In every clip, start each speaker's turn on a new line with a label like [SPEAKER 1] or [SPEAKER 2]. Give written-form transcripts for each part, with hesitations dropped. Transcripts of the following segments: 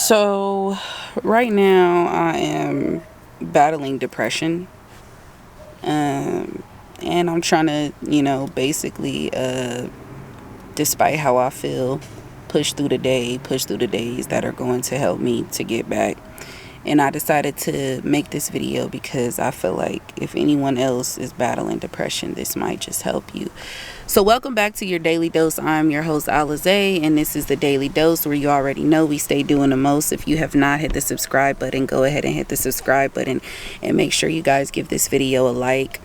[SPEAKER 1] So, right now I am battling depression. Um, and I'm trying to, basically, despite how I feel, push through the day, push through the days that are going to help me to get back. And I decided to make this video because I feel like if anyone else is battling depression, this might just help you. So welcome back to your Daily Dose. I'm your host, Alize, and this is the Daily Dose where you already know we stay doing the most. If you have not hit the subscribe button, go ahead and hit the subscribe button and make sure you guys give this video a like.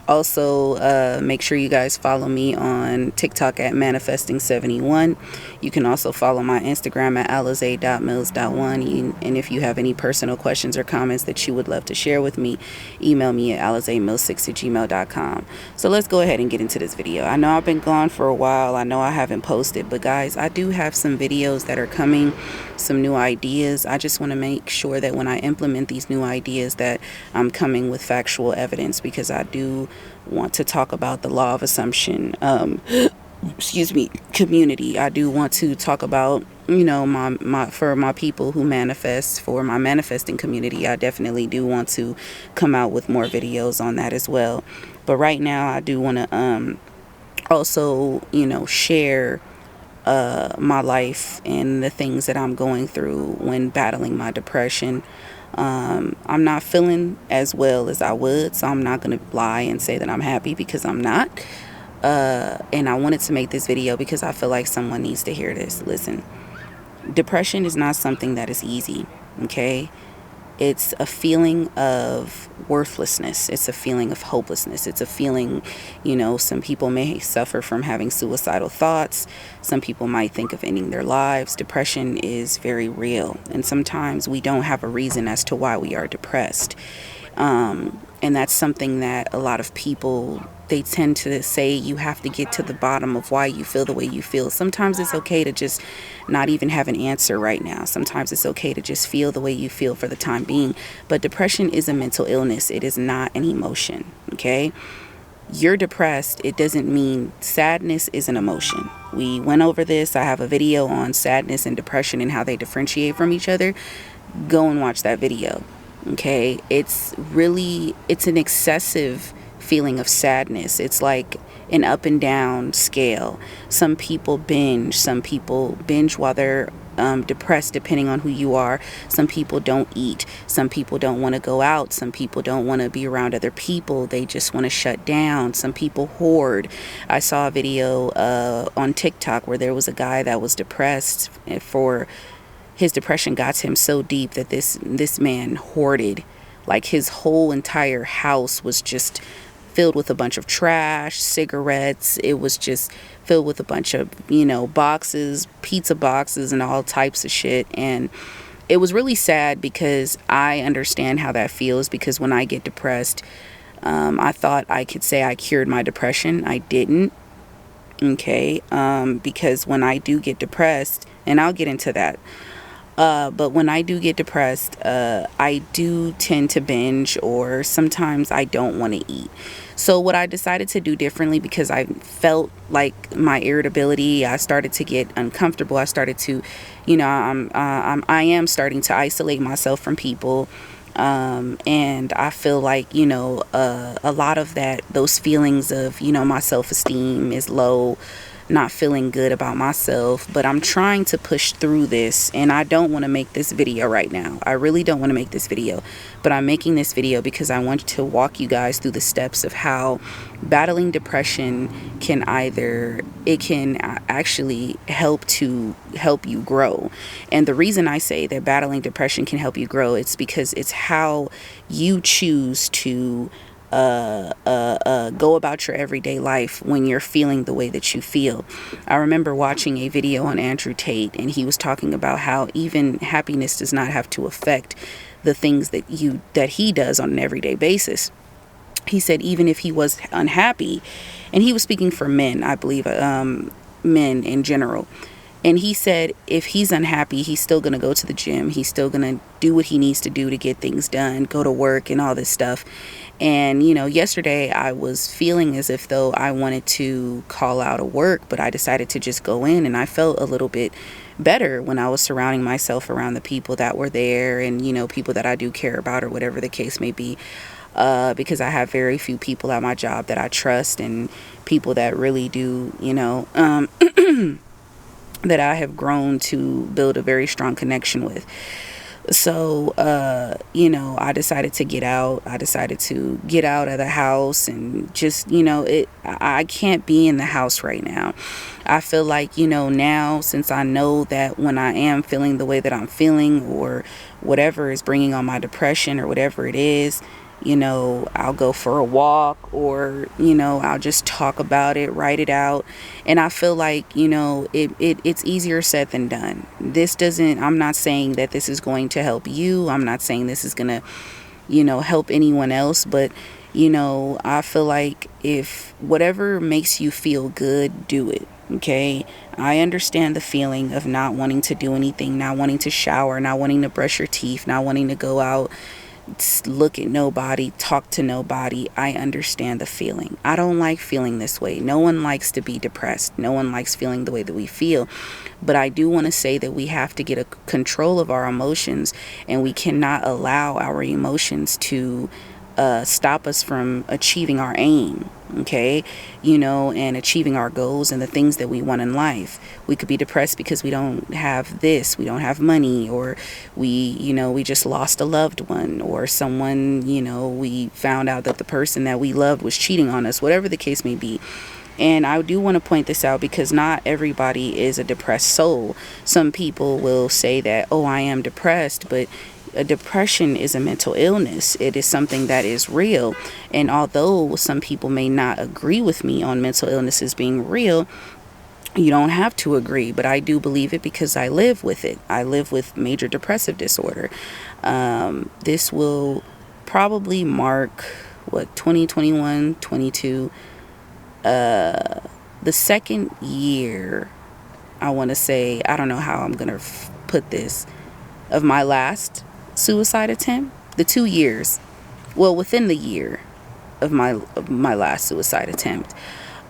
[SPEAKER 1] Also, make sure you guys follow me on TikTok at Manifesting71. You can also follow my Instagram at alize.mills.1. And if you have any personal questions or comments that you would love to share with me, email me at alizemills6@gmail.com. So let's go ahead and get into this video. I know I've been gone for a while. I know I haven't posted, but guys, I do have some videos that are coming, some new ideas. I just want to make sure that when I implement these new ideas that I'm coming with factual evidence, because I do want to talk about the law of assumption community. I do want to talk about for my people who manifest, for my manifesting community. I definitely do want to come out with more videos on that as well. But right now I do want to also share my life and the things that I'm going through when battling my depression. I'm not feeling as well as I would, so I'm not going to lie and say that I'm happy, because I'm not. And I wanted to make this video because I feel like someone needs to hear this. Listen, depression is not something that is easy, okay? It's a feeling of worthlessness. It's a feeling of hopelessness. It's a feeling, some people may suffer from having suicidal thoughts. Some people might think of ending their lives. Depression is very real. And sometimes we don't have a reason as to why we are depressed. And that's something that a lot of people, they tend to say you have to get to the bottom of why you feel the way you feel. Sometimes it's okay to just not even have an answer right now. Sometimes it's okay to just feel the way you feel for the time being. But depression is a mental illness. It is not an emotion, okay? You're depressed. It doesn't mean sadness is an emotion. We went over this. I have a video on sadness and depression and how they differentiate from each other. Go and watch that video. Okay, it's an excessive feeling of sadness. It's like an up and down scale. Some people binge while they're depressed, depending on who you are. Some people don't eat. Some people don't want to go out. Some people don't want to be around other people. They just want to shut down. Some people hoard. I saw a video on TikTok where there was a guy that was depressed for his depression got to him so deep that this man hoarded. Like, his whole entire house was just filled with a bunch of trash, cigarettes. It was just filled with a bunch of, boxes, pizza boxes, and all types of shit. And it was really sad because I understand how that feels, because when I get depressed, I thought I could say I cured my depression. I didn't. Okay. Because when I do get depressed, and I'll get into that, but when I do get depressed, I do tend to binge, or sometimes I don't want to eat. So what I decided to do differently, because I felt like my irritability, I started to get uncomfortable. I started to, I am starting to isolate myself from people. And I feel like, a lot of those feelings of, my self-esteem is low, not feeling good about myself. But I'm trying to push through this, and I don't want to make this video right now. I really don't want to make this video, but I'm making this video because I want to walk you guys through the steps of how battling depression can actually help you grow. And the reason I say that battling depression can help you grow, it's because it's how you choose to go about your everyday life when you're feeling the way that you feel. I remember watching a video on Andrew Tate, and he was talking about how even happiness does not have to affect the things that he does on an everyday basis. He said even if he was unhappy, and he was speaking for men, I believe, men in general. And he said if he's unhappy, he's still going to go to the gym. He's still going to do what he needs to do to get things done, go to work and all this stuff. And, yesterday I was feeling as if though I wanted to call out of work, but I decided to just go in, and I felt a little bit better when I was surrounding myself around the people that were there, and, people that I do care about, or whatever the case may be. Because I have very few people at my job that I trust, and people that really do, that I have grown to build a very strong connection with. So, I decided to get out. I decided to get out of the house, and just, I can't be in the house right now. I feel like, now, since I know that when I am feeling the way that I'm feeling, or whatever is bringing on my depression, or whatever it is, I'll go for a walk, or, I'll just talk about it, write it out. And I feel like, it's easier said than done. I'm not saying that this is going to help you. I'm not saying this is going to, help anyone else. But, I feel like if whatever makes you feel good, do it. Okay. I understand the feeling of not wanting to do anything, not wanting to shower, not wanting to brush your teeth, not wanting to go out, look at nobody, talk to nobody. I understand the feeling. I don't like feeling this way. No one likes to be depressed. No one likes feeling the way that we feel. But I do want to say that we have to get a control of our emotions, and we cannot allow our emotions to stop us from achieving our aim, okay, and achieving our goals and the things that we want in life. We could be depressed because we don't have this, we don't have money, or we just lost a loved one, or someone, we found out that the person that we loved was cheating on us, whatever the case may be. And I do want to point this out, because not everybody is a depressed soul. Some people will say that, oh, I am depressed, but a depression is a mental illness. It is something that is real. And although some people may not agree with me on mental illnesses being real, you don't have to agree, but I do believe it because I live with it. I live with major depressive disorder. This will probably mark 2021, 22, the second year, I want to say, I don't know how I'm going to put this, of my last suicide attempt. The 2 years, well, within the year of my last suicide attempt,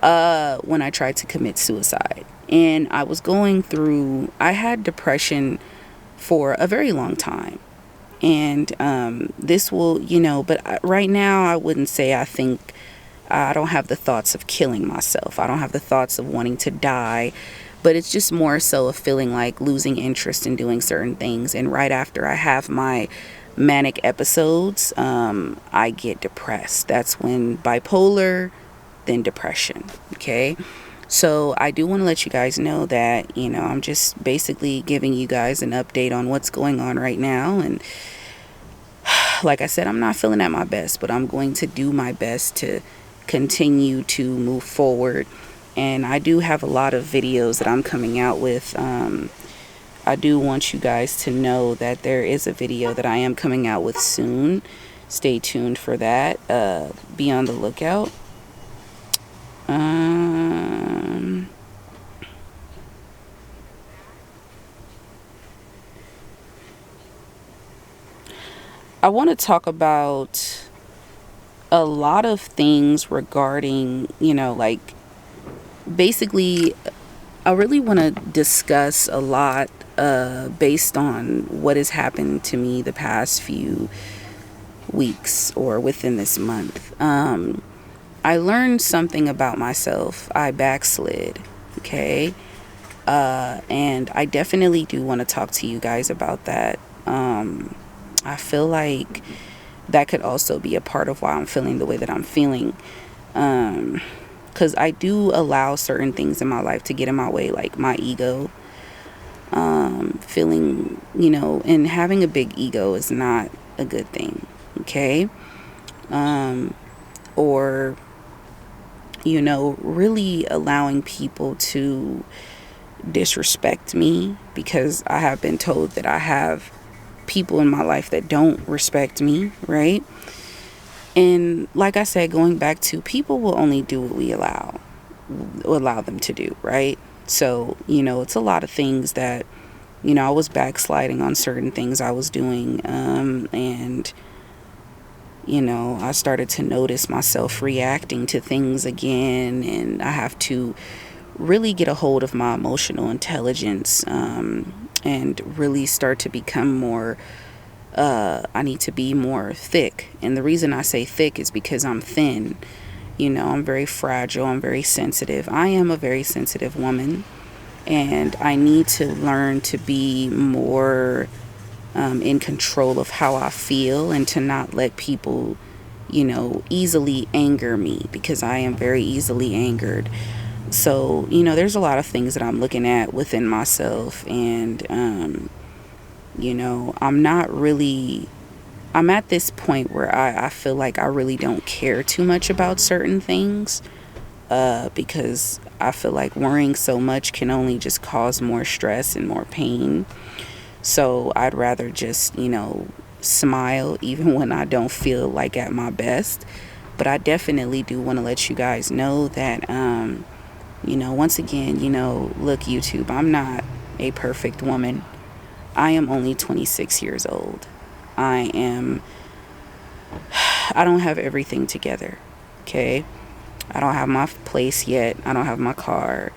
[SPEAKER 1] when I tried to commit suicide. And I had depression for a very long time. And this will, but right now I wouldn't say I don't have the thoughts of killing myself. I don't have the thoughts of wanting to die. But it's just more so a feeling like losing interest in doing certain things. And right after I have my manic episodes, I get depressed. That's when bipolar, then depression. Okay. So I do want to let you guys know that, I'm just basically giving you guys an update on what's going on right now. And like I said, I'm not feeling at my best, but I'm going to do my best to continue to move forward. And I do have a lot of videos that I'm coming out with. I do want you guys to know that there is a video that I am coming out with soon. Stay tuned for that. Be on the lookout. I want to talk about a lot of things regarding, like, basically, I really want to discuss a lot based on what has happened to me the past few weeks or within this month. I learned something about myself. I backslid, okay? And I definitely do want to talk to you guys about that. I feel like that could also be a part of why I'm feeling the way that I'm feeling. Because I do allow certain things in my life to get in my way, like my ego. Feeling, and having a big ego is not a good thing, okay? Or, really allowing people to disrespect me, because I have been told that I have people in my life that don't respect me, right? And like I said, going back to, people will only do what we allow them to do, right? So, it's a lot of things that, I was backsliding on certain things I was doing. And, I started to notice myself reacting to things again. And I have to really get a hold of my emotional intelligence, and really start to become more. I need to be more thick. And the reason I say thick is because I'm thin. I'm very fragile. I'm very sensitive. I am a very sensitive woman. And I need to learn to be more in control of how I feel, and to not let people, easily anger me, because I am very easily angered. So, there's a lot of things that I'm looking at within myself. And, I'm not really, I'm at this point where I feel like I really don't care too much about certain things, because I feel like worrying so much can only just cause more stress and more pain. So I'd rather just, smile even when I don't feel like at my best. But I definitely do want to let you guys know that, once again, look, YouTube, I'm not a perfect woman. I am only 26 years old. I don't have everything together. Okay. I don't have my place yet. I don't have my car.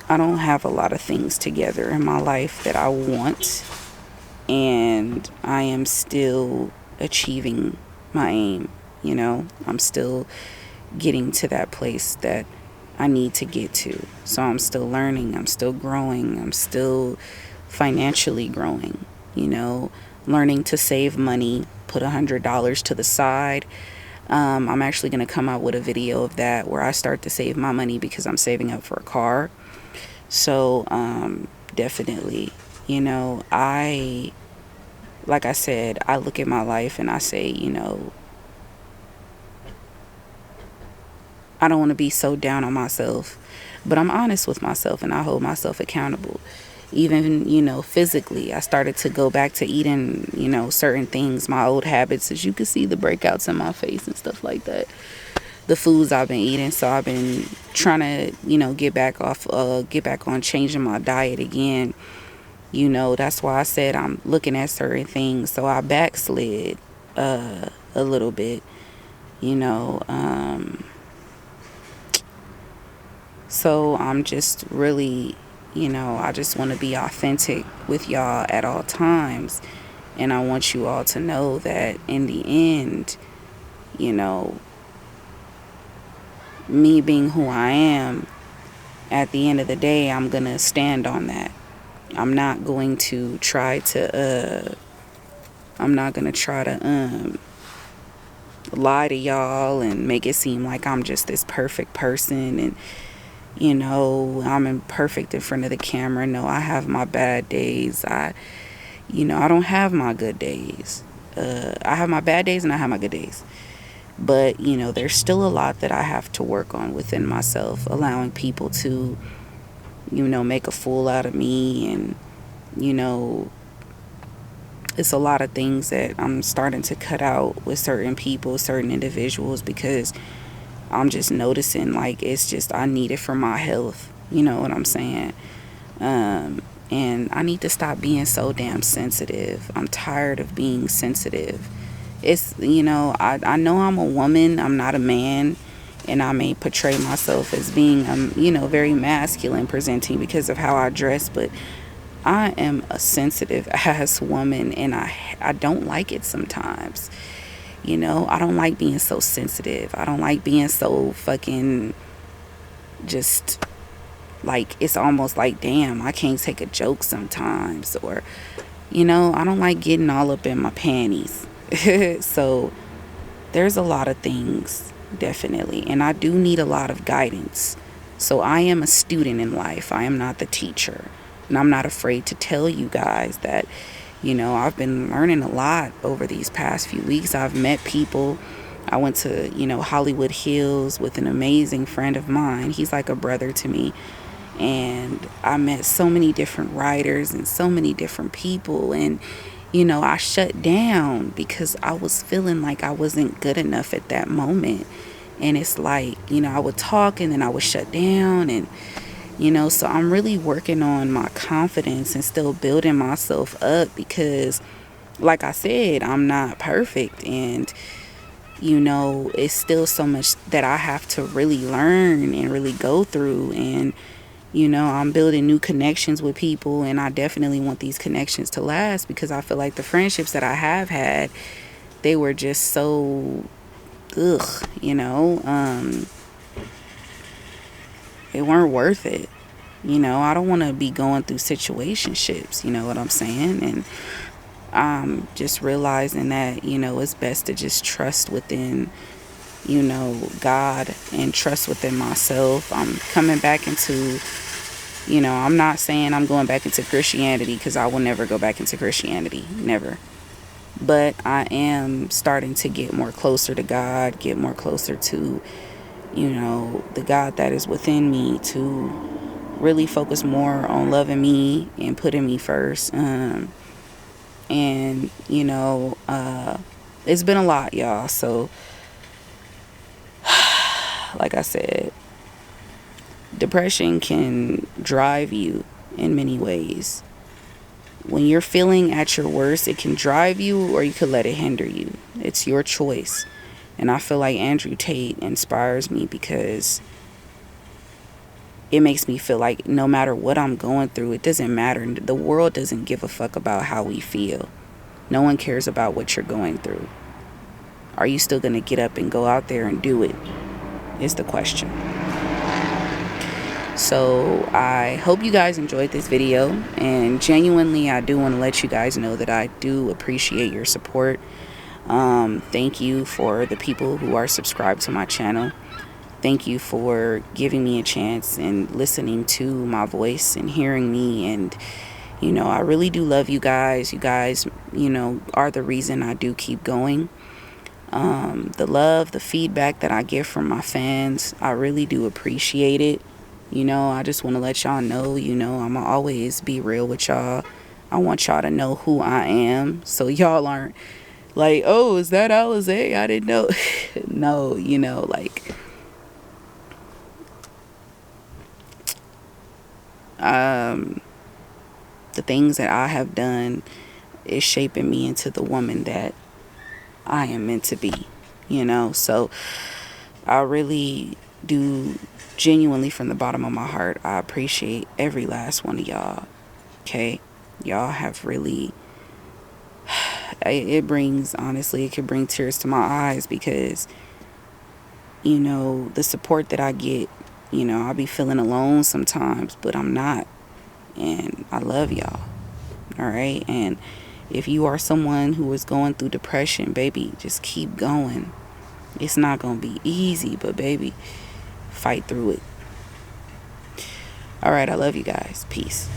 [SPEAKER 1] I don't have a lot of things together in my life that I want. And I am still achieving my aim. I'm still getting to that place that I need to get to. So I'm still learning. I'm still growing. I'm still financially growing, learning to save money, put $100 to the side. I'm actually going to come out with a video of that, where I start to save my money because I'm saving up for a car. So, definitely, like I said, I look at my life and I say, I don't want to be so down on myself, but I'm honest with myself and I hold myself accountable. Even, physically, I started to go back to eating, certain things, my old habits, as you can see the breakouts in my face and stuff like that. The foods I've been eating. So I've been trying to, get back on changing my diet again. That's why I said I'm looking at certain things. So I backslid a little bit, so I'm just really, I just want to be authentic with y'all at all times. And I want you all to know that in the end, me being who I am, at the end of the day, I'm going to stand on that. I'm not going to try to lie to y'all and make it seem like I'm just this perfect person and, I'm imperfect in front of the camera. No, I have my bad days. I don't have my good days. I have my bad days and I have my good days. But, there's still a lot that I have to work on within myself, allowing people to, make a fool out of me. And, it's a lot of things that I'm starting to cut out with certain people, certain individuals, because I'm just noticing, like, it's just, I need it for my health. You know what I'm saying? And I need to stop being so damn sensitive. I'm tired of being sensitive. It's, I know I'm a woman. I'm not a man. And I may portray myself as being, very masculine presenting because of how I dress. But I am a sensitive ass woman, and I don't like it sometimes. I don't like being so sensitive. I don't like being so fucking just like, it's almost like, damn, I can't take a joke sometimes. Or, I don't like getting all up in my panties. So there's a lot of things, definitely. And I do need a lot of guidance. So I am a student in life. I am not the teacher. And I'm not afraid to tell you guys that, I've been learning a lot over these past few weeks. I've met people. I went to, Hollywood Hills with an amazing friend of mine. He's like a brother to me. And I met so many different writers and so many different people. And, I shut down because I was feeling like I wasn't good enough at that moment. And it's like, I would talk and then I would shut down. And, so I'm really working on my confidence and still building myself up because, like I said, I'm not perfect. And, it's still so much that I have to really learn and really go through. And, I'm building new connections with people, and I definitely want these connections to last because I feel like the friendships that I have had, they were just so, ugh, they weren't worth it. I don't want to be going through situationships, you know what I'm saying? And I'm just realizing that, it's best to just trust within, God and trust within myself. I'm coming back into, I'm not saying I'm going back into Christianity because I will never go back into Christianity. Never. But I am starting to get more closer to God, get more closer to, the God that is within me, to really focus more on loving me and putting me first. And, it's been a lot, y'all. So, like I said, depression can drive you in many ways. When you're feeling at your worst, it can drive you or you could let it hinder you. It's your choice. And I feel like Andrew Tate inspires me because it makes me feel like no matter what I'm going through, it doesn't matter. The world doesn't give a fuck about how we feel. No one cares about what you're going through. Are you still going to get up and go out there and do it? Is the question. So I hope you guys enjoyed this video, and genuinely I do want to let you guys know that I do appreciate your support. Thank you for the people who are subscribed to my channel. Thank you for giving me a chance and listening to my voice and hearing me. And I really do love you guys. You guys, are the reason I do keep going. The love, the feedback that I get from my fans, I really do appreciate it. I just want to let y'all know, I'm going to always be real with y'all. I want y'all to know who I am, so y'all aren't like, oh, is that Alize? I didn't know. No, the things that I have done is shaping me into the woman that I am meant to be, so I really do, genuinely from the bottom of my heart, I appreciate every last one of y'all. Okay, y'all have really, it brings, honestly, it can bring tears to my eyes because the support that I get, I'll be feeling alone sometimes, but I'm not. And I love y'all. All right. And if you are someone who is going through depression, baby, just keep going. It's not going to be easy, but baby, fight through it. All right. I love you guys. Peace.